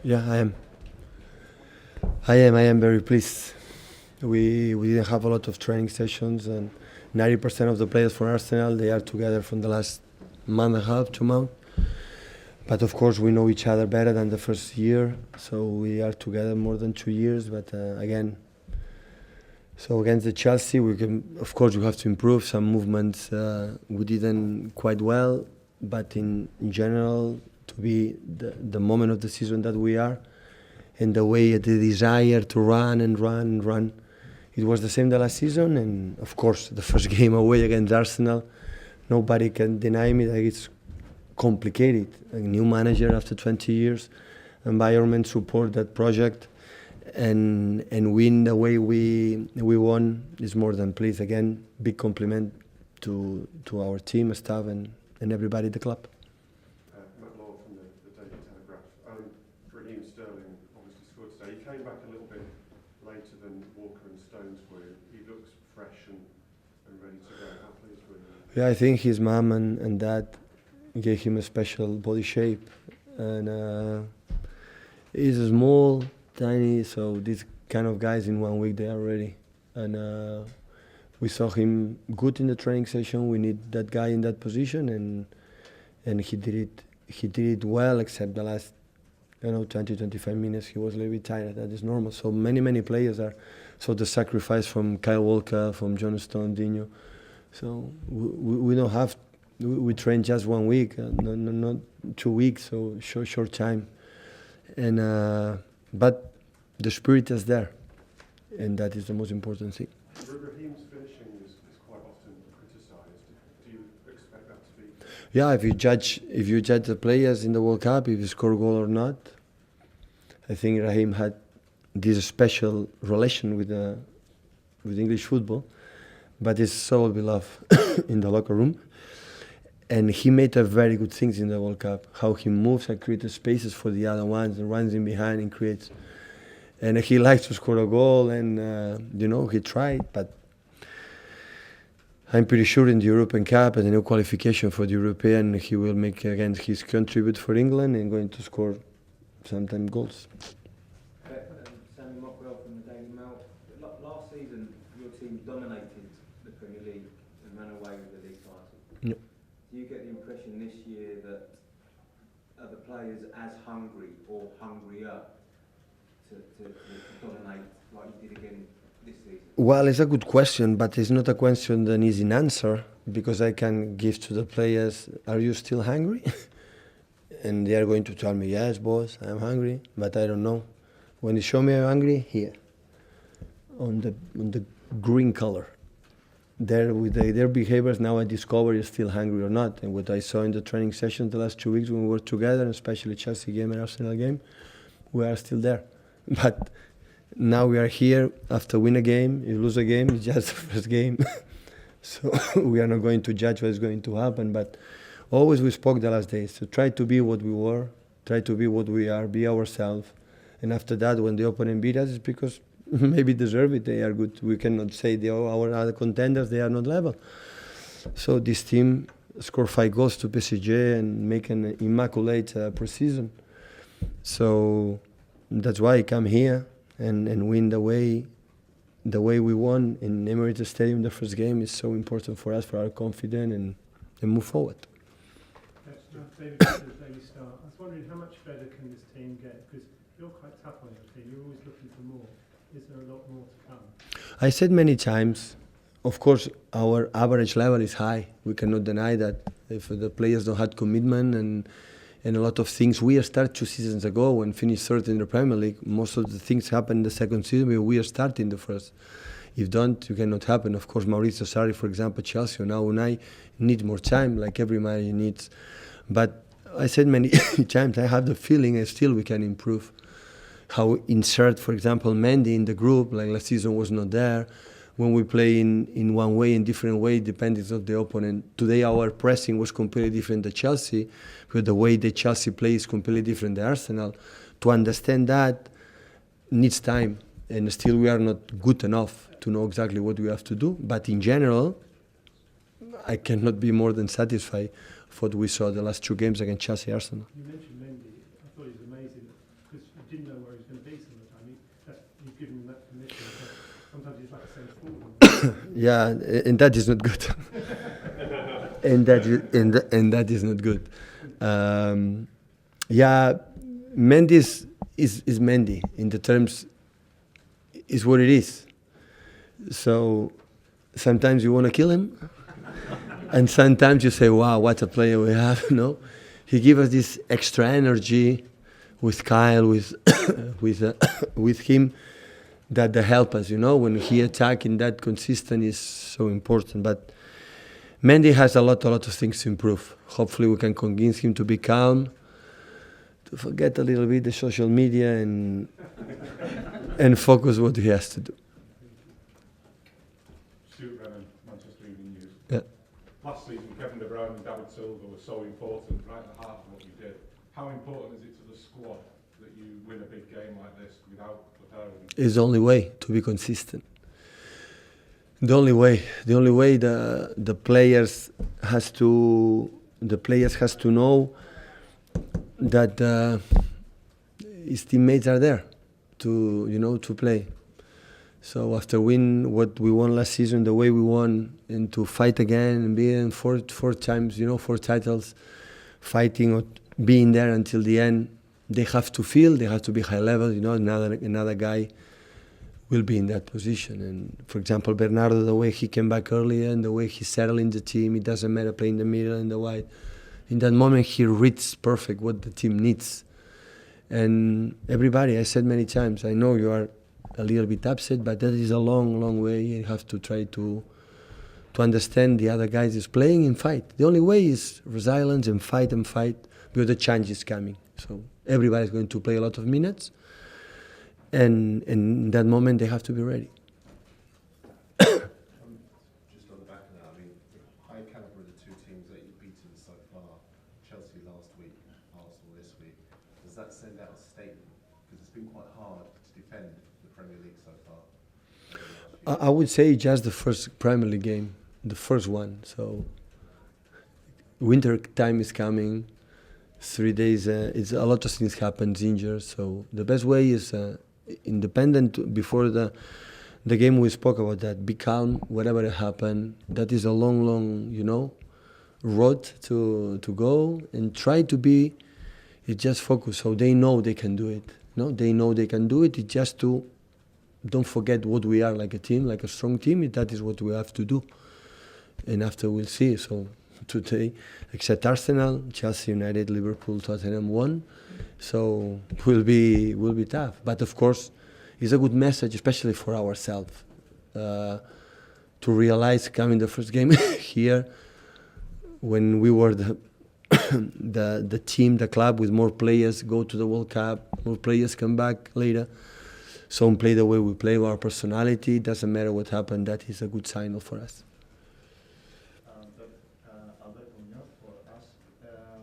Yeah, I am. I am very pleased. We didn't have a lot of training sessions, and 90% of the players from Arsenal they are together from the last month and a half, 2 months. But of course, we know each other better than the first year, so we are together more than 2 years. But again, so against the Chelsea, we can, of course, we have to improve some movements. We didn't quite well, but in general, to be the moment of the season that we are, and the way the desire to run and run and run, it was the same the last season. And of course, the first game away against Arsenal, nobody can deny me that it's complicated. A new manager after 20 years, environment support that project, and win the way we won is more than pleased. Again, big compliment to our team, staff, and everybody at the club. Matt Law from the Daily Telegraph. Raheem Sterling obviously scored today. He came back a little bit later than Walker and Stones were. He looks fresh and ready to go. How pleased were you? Yeah, I think his mom and dad gave him a special body shape, and he's small, tiny. So these kind of guys in 1 week they are ready, and we saw him good in the training session. We need that guy in that position, and he did it. He did it well, except the last 20-25 minutes he was a little bit tired. That is normal. So many players are. So the sacrifice from Kyle Walker, from John Stone, Dino. So we don't have. We train just 1 week, not 2 weeks. So short time, and but the spirit is there, and that is the most important thing. Raheem's finishing is quite often criticised. Do you expect that to be? Yeah, if you judge the players in the World Cup, if you score a goal or not, I think Raheem had this special relation with English football, but he's so beloved in the locker room, and he made a very good things in the World Cup. How he moves and creates spaces for the other ones and runs in behind and creates. And he likes to score a goal, and he tried, but I'm pretty sure in the European Cup and the new qualification for the European, he will make again his contribute for England and going to score sometimes goals. Sammy Mockwell from the Daily Mail. Last season, your team dominated the Premier League and ran away with the league title. Yep. Do you get the impression this year that are the players as hungry or hungrier to dominate like you did again this season? Well, it's a good question, but it's not a question that needs an answer, because I can give to the players, are you still hungry? And they are going to tell me, yes, boss, I'm hungry, but I don't know. When they show me I'm hungry, here, on the green color, there with their behaviors, now I discover is still hungry or not. And what I saw in the training sessions the last 2 weeks when we were together, especially Chelsea game and Arsenal game, we are still there. But now we are here after win a game, you lose a game, it's just the first game. So we are not going to judge what is going to happen, but always we spoke the last days to try to be what we were, try to be what we are, be ourselves. And after that, when the opponent beat us, it's because maybe deserve it, they are good. We cannot say our other contenders, they are not level. So this team scored 5 goals to PSG and make an immaculate pre-season. So that's why I come here and win the way we won in Emirates Stadium. The first game is so important for us, for our confidence, and move forward. David, Daily Star. I was wondering how much better can this team get? Because you're quite tough on your team. You're always looking for more. Is there a lot more to come? I said many times, of course, our average level is high. We cannot deny that. If the players don't have commitment and a lot of things, we started 2 seasons ago and finished third in the Premier League. Most of the things happen in the second season, but we are starting the first. If don't, you cannot happen. Of course, Maurizio Sarri, for example, Chelsea, now Unai need more time, like every manager needs. But I said many times, I have the feeling still we can improve. How insert, for example, Mendy in the group, like last season was not there. When we play in one way, in different way, depending on the opponent. Today our pressing was completely different to Chelsea, because the way the Chelsea plays is completely different than Arsenal. To understand that needs time, and still we are not good enough to know exactly what we have to do. But in general, I cannot be more than satisfied with what we saw the last 2 games against Chelsea Arsenal. You mentioned Mendy. I thought he was amazing because Yeah, and that is not good. and that is not good. Yeah, Mendy is Mendy in the terms is what it is. So sometimes you want to kill him, and sometimes you say, "Wow, what a player we have!" No, he gives us this extra energy with Kyle, with with him that help us. When he attacking, that consistent is so important. But Mendy has a lot of things to improve. Hopefully, we can convince him to be calm, to forget a little bit the social media and focus what he has to do. Stuart Brennan, Manchester Evening News. Yeah. Last season, Kevin De Bruyne and David Silva were so important, right at the heart of what you did. How important is it to the squad that you win a big game like this without the pair of them? It's the only way to be consistent. The only way the players has to know that his teammates are there to play. So after win what we won last season, the way we won, and to fight again and being four times, 4 titles, fighting or being there until the end, they have to be high level. Another guy will be in that position. And for example, Bernardo, the way he came back earlier and the way he settled in the team, it doesn't matter playing the middle and the wide. In that moment, he reads perfect what the team needs. And everybody, I said many times, I know you are a little bit upset, but that is a long way. You have to try to understand the other guys is playing and fight. The only way is resilience and fight because the change is coming. So everybody's going to play a lot of minutes, and in that moment they have to be ready. Just on the back of that, I mean, high calibre are the two teams that you've beaten so far. Chelsea last week, Arsenal this week. Does that send out a statement? Because it's been quite hard to defend the Premier League so far. I would say just the first Premier League game, the first one. So winter time is coming. 3 days, it's a lot of things happen, injuries. So the best way is independent. Before the game, we spoke about that. Be calm, whatever happen. That is a long, road to go, and try to be. It's just focus. So they know they can do it. No, they know they can do it. It's just to don't forget what we are, like a team, like a strong team. That is what we have to do. And after we'll see. So today, except Arsenal, Chelsea, United, Liverpool, Tottenham won. So will be tough. But of course, it's a good message, especially for ourselves, to realize coming the first game here, when we were the team, the club with more players go to the World Cup, more players come back later. Some play the way we play, our personality. Doesn't matter what happened. That is a good signal for us.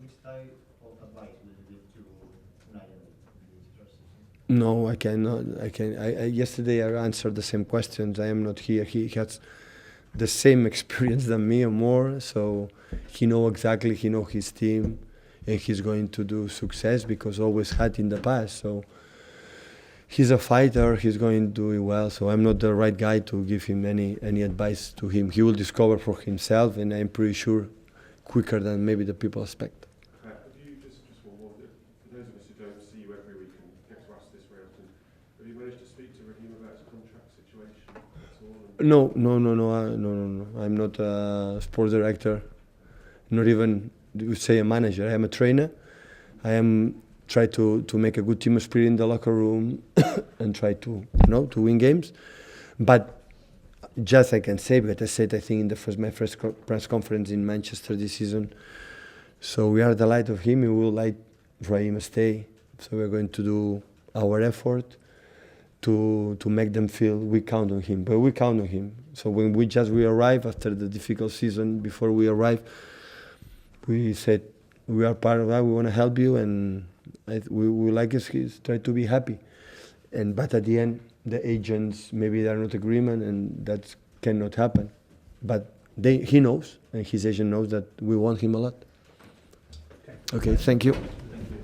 Which type of advice would you give to United in this first season? No, I cannot. Yesterday I answered the same questions. I am not here. He has the same experience than me or more, so he knows his team, and he's going to do success because always had in the past. So he's a fighter. He's going to do it well. So I'm not the right guy to give him any advice to him. He will discover for himself, and I'm pretty sure quicker than maybe the people expect. Have you just one more? For those of us who don't see you every week and get to ask this very often, have you managed to speak to Raheem about his contract situation at all? No. I'm not a sports director. Not even, you say, a manager. I am a trainer. I am try to make a good team spirit in the locker room and try to win games. But just I can say, because I said I think in my first press conference in Manchester this season. So we are delighted of him. We will like Raheem stay. So we're going to do our effort to make them feel we count on him. But we count on him. So when we arrive after the difficult season, before we arrive, we said we are part of that. We want to help you, and we like us try to be happy. But at the end, the agents, maybe they're not agreement, and that cannot happen. But he knows, and his agent knows that we want him a lot. Okay, thank you.